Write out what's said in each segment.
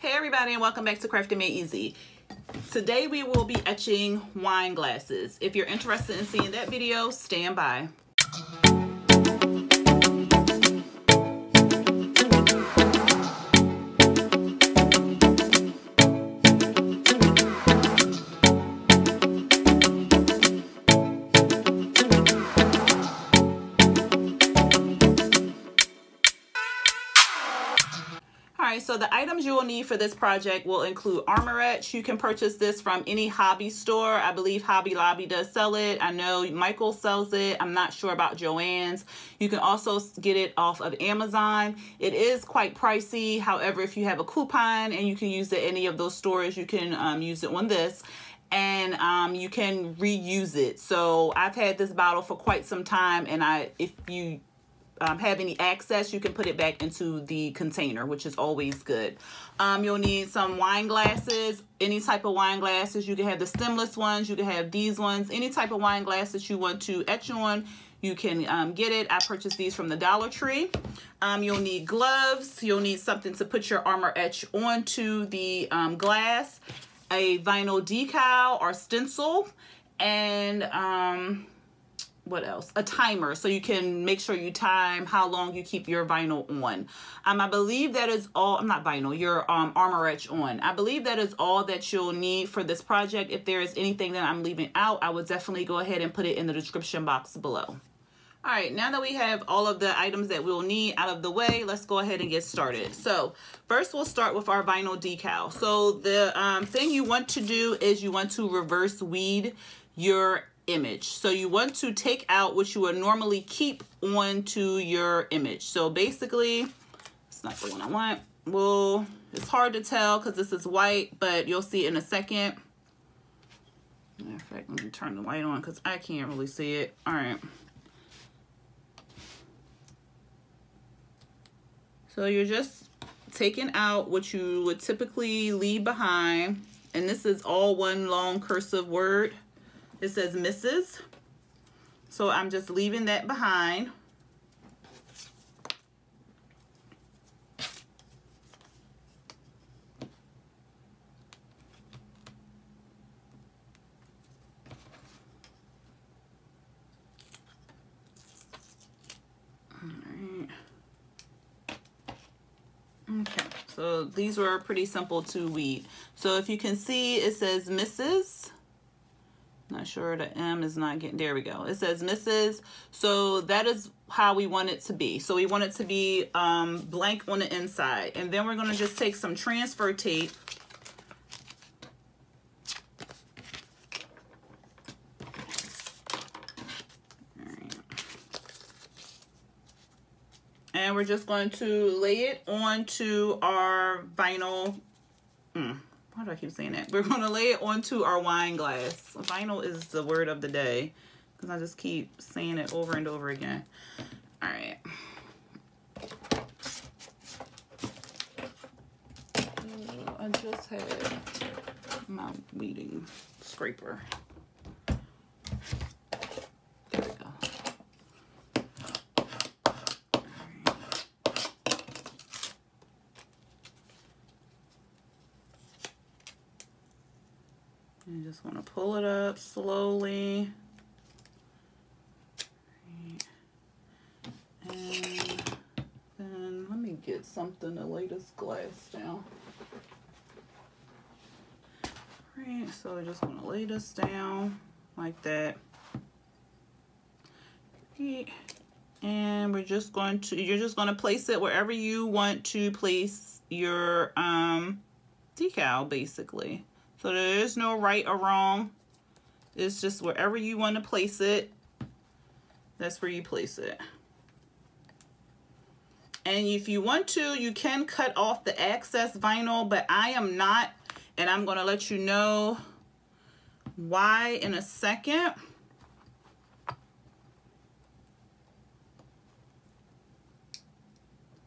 Hey everybody, and welcome back to Crafting Made Easy. Today we will be etching wine glasses. If you're interested in seeing that video, stand by. So the items you will need for this project will include Armour Etch. You can purchase this from any hobby store. I believe Hobby Lobby does sell it. I know Michael sells it. I'm not sure about Joann's. You can also get it off of Amazon. It is quite pricey. However, if you have a coupon and you can use it at any of those stores, you can use it on this. And you can reuse it. So I've had this bottle for quite some time, and if you have any access, you can put it back into the container, which is always good. You'll need some wine glasses, any type of wine glasses. You can have the stemless ones, you can have these ones, any type of wine glasses you want to etch on, you can get it. I purchased these from the Dollar Tree. You'll need gloves, you'll need something to put your Armour Etch onto the glass, a vinyl decal or stencil, and what else? A timer, so you can make sure you time how long you keep your vinyl on. I believe that is all, not vinyl, your Armour Etch on. I believe that is all that you'll need for this project. If there is anything that I'm leaving out, I would definitely go ahead and put it in the description box below. All right, now that we have all of the items that we'll need out of the way, let's go ahead and get started. So first we'll start with our vinyl decal. So the thing you want to do is you want to reverse weed your image. So you want to take out what you would normally keep onto your image. So basically, it's not the one I want. Well, it's hard to tell because this is white, but you'll see in a second. In fact, let me turn the light on because I can't really see it. All right. So you're just taking out what you would typically leave behind. And this is all one long cursive word. It says Mrs. So I'm just leaving that behind. All right. Okay, so these were pretty simple to weed. So if you can see, it says Mrs. Not sure the M is not getting, there we go. It says Mrs. So that is how we want it to be. So we want it to be blank on the inside. And then we're going to just take some transfer tape. All right. And we're just going to lay it onto our vinyl. Why do I keep saying that? We're going to lay it onto our wine glass. Vinyl is the word of the day because I just keep saying it over and over again. All right. I just had my weeding scraper. There we go. You just want to pull it up slowly. And then let me get something to lay this glass down. Right, so I just want to lay this down like that. And we're just going to, you're just going to place it wherever you want to place your decal, basically. So there is no right or wrong. It's just wherever you want to place it, that's where you place it. And if you want to, you can cut off the excess vinyl, but I am not, and I'm going to let you know why in a second.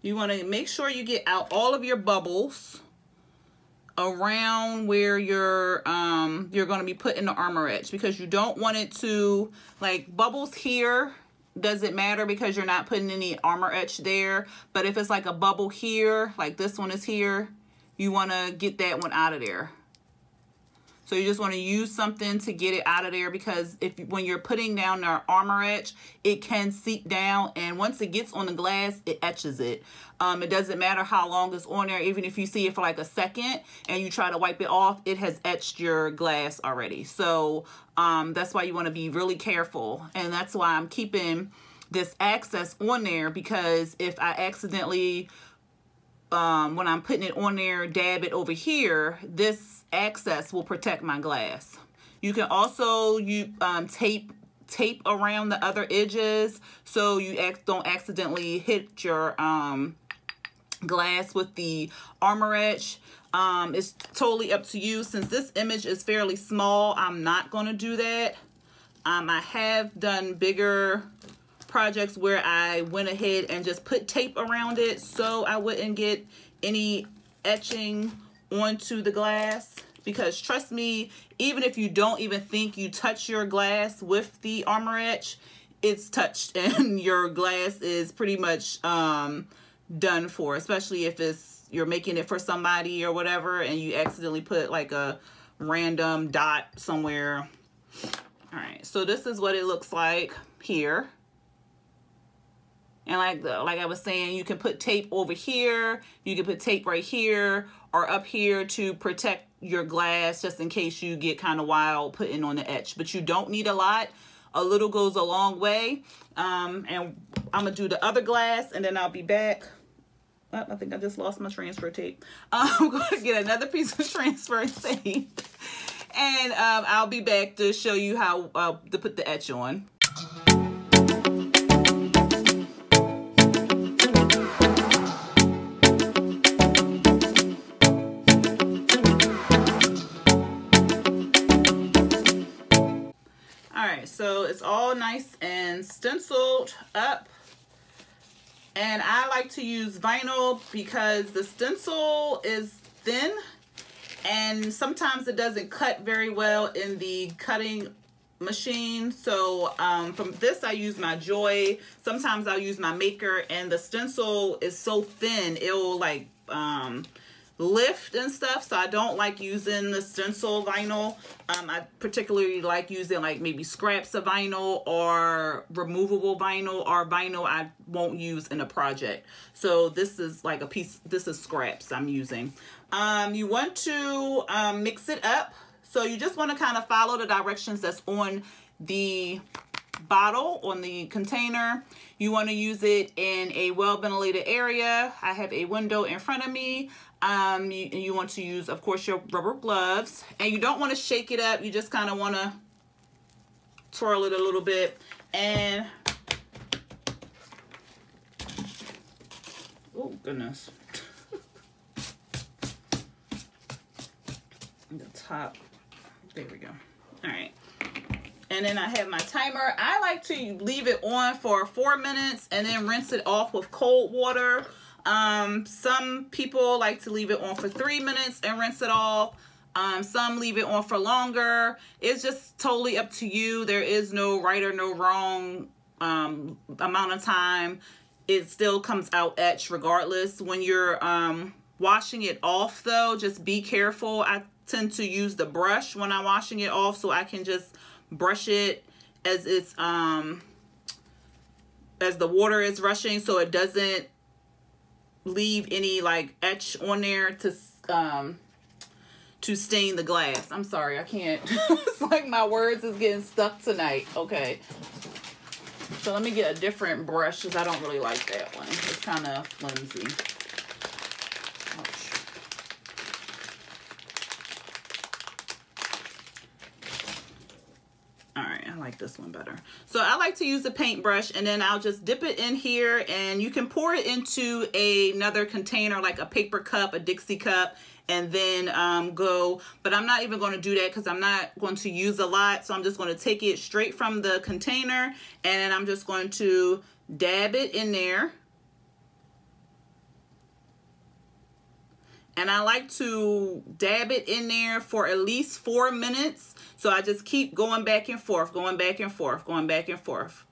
You want to make sure you get out all of your bubbles around where you're going to be putting the Armour Etch, because you don't want it to, like, bubbles here doesn't matter because you're not putting any Armour Etch there. But if it's like a bubble here, like this one is here, you want to get that one out of there. So you just want to use something to get it out of there, because when you're putting down our Armour Etch, it can seep down, and once it gets on the glass, it etches it. It doesn't matter how long it's on there. Even if you see it for like a second and you try to wipe it off, it has etched your glass already. So that's why you want to be really careful, and that's why I'm keeping this access on there, because if I accidentally when I'm putting it on there, dab it over here, this access will protect my glass. You can also tape around the other edges so you don't accidentally hit your glass with the Armour Etch. It's totally up to you. Since this image is fairly small, I'm not going to do that. I have done bigger projects where I went ahead and just put tape around it so I wouldn't get any etching onto the glass, because trust me, even if you don't even think you touch your glass with the Armour Etch, it's touched and your glass is pretty much done for, especially if you're making it for somebody or whatever and you accidentally put like a random dot somewhere. All right, so this is what it looks like here. And like I was saying, you can put tape over here, you can put tape right here or up here to protect your glass, just in case you get kind of wild putting on the etch. But you don't need a lot. A little goes a long way. And I'm gonna do the other glass and then I'll be back. Oh, I think I just lost my transfer tape. I'm gonna get another piece of transfer tape and I'll be back to show you how to put the etch on. So it's all nice and stenciled up, and I like to use vinyl because the stencil is thin and sometimes it doesn't cut very well in the cutting machine. So from this I use my Joy, sometimes I'll use my Maker, and the stencil is so thin it'll like lift and stuff, so I don't like using the stencil vinyl. I particularly like using like maybe scraps of vinyl or removable vinyl or vinyl I won't use in a project. So this is like a piece, this is scraps I'm using. You want to mix it up, so you just want to kind of follow the directions that's on the bottle, on the container. You want to use it in a well ventilated area. I have a window in front of me. You want to use, of course, your rubber gloves, and you don't want to shake it up. You just kind of want to twirl it a little bit, and oh goodness, the top, there we go. All right, and then I have my timer. I like to leave it on for 4 minutes and then rinse it off with cold water. Some people like to leave it on for 3 minutes and rinse it off. Some leave it on for longer. It's just totally up to you. There is no right or no wrong amount of time. It still comes out etched regardless. When you're washing it off though, just be careful. I tend to use the brush when I'm washing it off, so I can just brush it as it's as the water is rushing, so it doesn't leave any like etch on there to stain the glass. I'm sorry, I can't. It's like my words is getting stuck tonight. Okay, so let me get a different brush because I don't really like that one. It's kind of flimsy. Ouch. All right, I like this one better. So I like to use the paintbrush, and then I'll just dip it in here, and you can pour it into another container like a paper cup, a Dixie cup, and then go, but I'm not even going to do that because I'm not going to use a lot. So I'm just going to take it straight from the container, and then I'm just going to dab it in there. And I like to dab it in there for at least 4 minutes. So I just keep going back and forth, going back and forth, going back and forth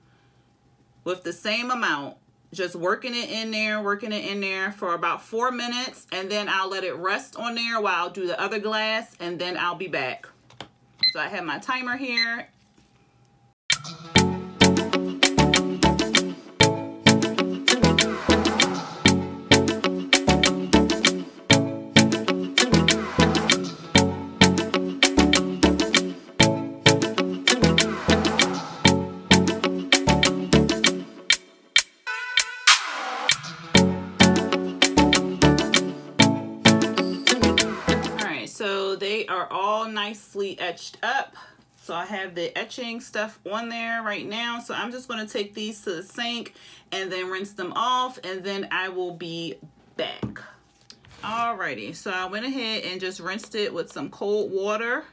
with the same amount just working it in there for about 4 minutes, and then I'll let it rest on there while I'll do the other glass, and then I'll be back. So I have my timer here. So they are all nicely etched up. So I have the etching stuff on there right now. So I'm just going to take these to the sink and then rinse them off, and then I will be back. Alrighty, so I went ahead and just rinsed it with some cold water,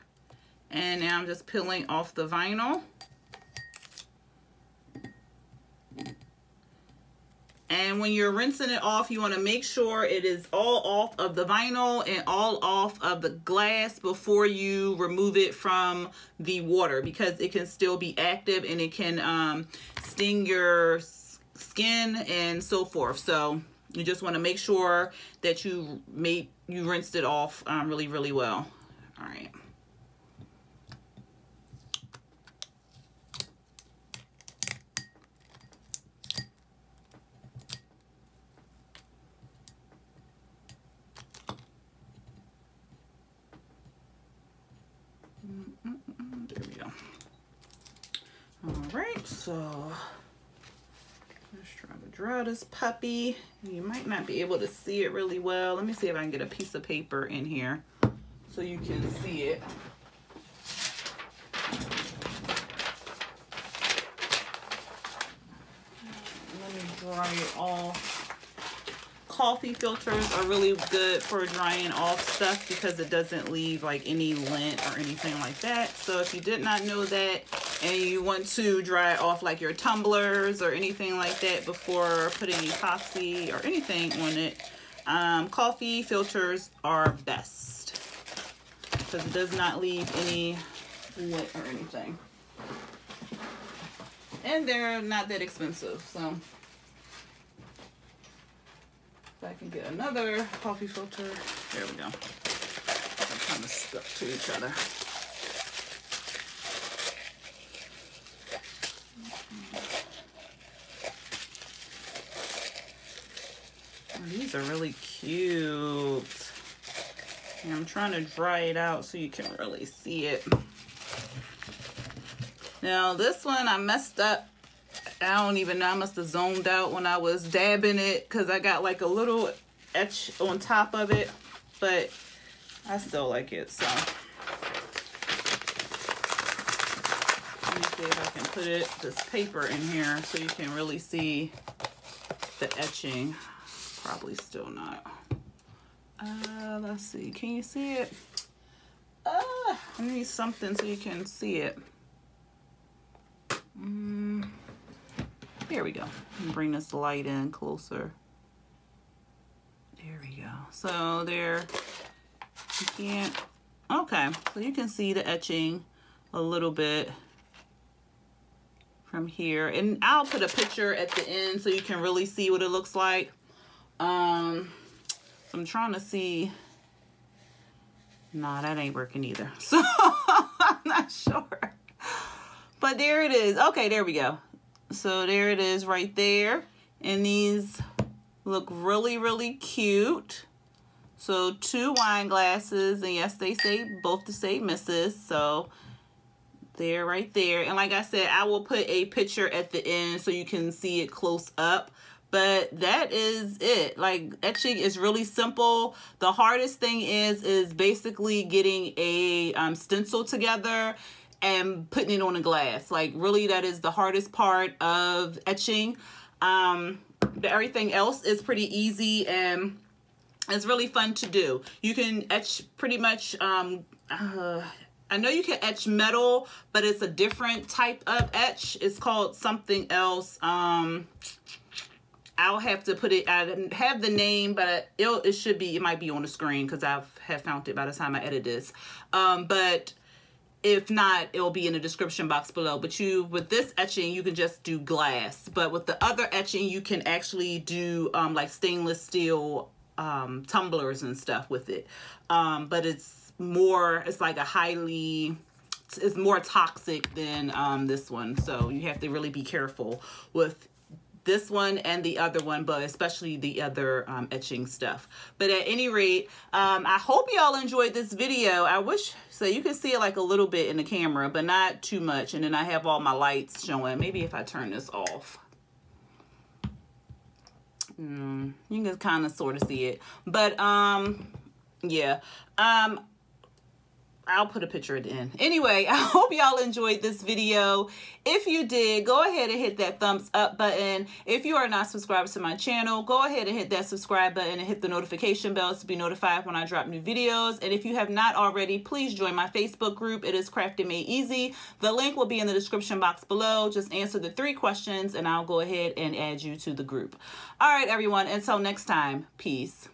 and now I'm just peeling off the vinyl. And when you're rinsing it off, you want to make sure it is all off of the vinyl and all off of the glass before you remove it from the water, because it can still be active and it can sting your skin and so forth. So you just want to make sure that you rinsed it off really, really well. All right. There we go. All right, so let's try to draw this puppy. You might not be able to see it really well. Let me see if I can get a piece of paper in here so you can see it. Let me dry it off. Coffee filters are really good for drying off stuff because it doesn't leave like any lint or anything like that. So if you did not know that and you want to dry off like your tumblers or anything like that before putting epoxy or anything on it, coffee filters are best because it does not leave any lint or anything. And they're not that expensive, so. I can get another coffee filter. There we go. They're kind of stuck to each other. Oh, these are really cute. And I'm trying to dry it out so you can really see it. Now this one I messed up. I don't even know, I must have zoned out when I was dabbing it because I got like a little etch on top of it, but I still like it. So let me see if I can put this paper in here so you can really see the etching. Probably still not. Let's see, can you see it? I need something so you can see it. There we go. Let me bring this light in closer. There we go. So there, you can't, okay. So you can see the etching a little bit from here. And I'll put a picture at the end so you can really see what it looks like. So I'm trying to see. Nah, that ain't working either. So I'm not sure. But there it is. Okay, there we go. So there it is right there. And these look really, really cute. So 2 wine glasses. And yes, they say both the same misses. So they're right there. And like I said, I will put a picture at the end so you can see it close up. But that is it. Like, etching is really simple. The hardest thing is basically getting a stencil together and putting it on a glass. Like, really, that is the hardest part of etching. Everything else is pretty easy and it's really fun to do. You can etch pretty much, I know you can etch metal, but it's a different type of etch. It's called something else. I'll have to put it, I have the name, but it should be, it might be on the screen because I have found it by the time I edit this. But If not, it will be in the description box below. But with this etching, you can just do glass. But with the other etching, you can actually do like stainless steel tumblers and stuff with it. But it's like it's more toxic than this one. So you have to really be careful with this one and the other one, but especially the other etching stuff. But at any rate, I hope y'all enjoyed this video. I wish, so you can see it like a little bit in the camera, but not too much. And then I have all my lights showing. Maybe if I turn this off. You can kind of sort of see it. But yeah. I'll put a picture at the end. Anyway, I hope y'all enjoyed this video. If you did, go ahead and hit that thumbs up button. If you are not subscribed to my channel, go ahead and hit that subscribe button and hit the notification bell to be notified when I drop new videos. And if you have not already, please join my Facebook group. It is Crafting Made Easy. The link will be in the description box below. Just answer the 3 questions and I'll go ahead and add you to the group. All right, everyone. Until next time, peace.